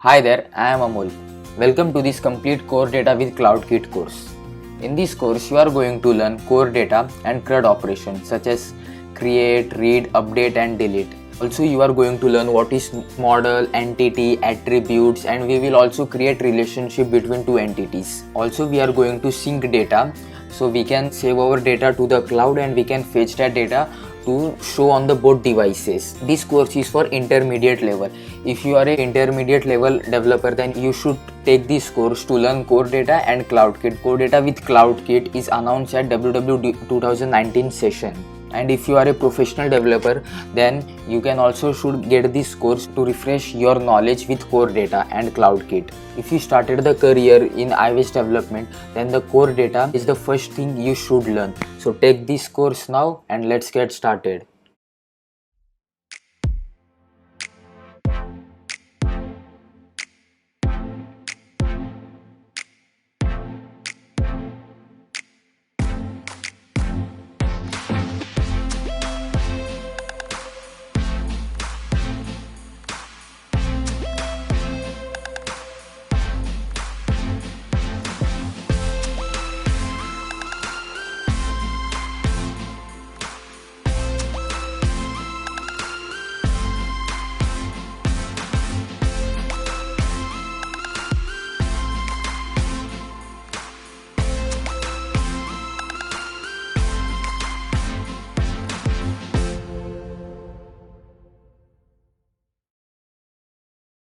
Hi there, I am Amol. Welcome to this complete core data with CloudKit course. In this course, you are going to learn core data and CRUD operations such as create, read, update and delete. Also, you are going to learn what is model, entity, attributes, and we will also create relationship between two entities. Also, we are going to sync data so we can save our data to the cloud and we can fetch that data to show on the both devices. This course is for intermediate level. If you are an intermediate level developer, then you should take this course to learn core data and CloudKit. Core data with CloudKit is announced at WWDC 2019 session. And if you are a professional developer, then you can also should get this course to refresh your knowledge with core data and CloudKit. If you started the career in iOS development, then the core data is the first thing you should learn. So take this course now and let's get started.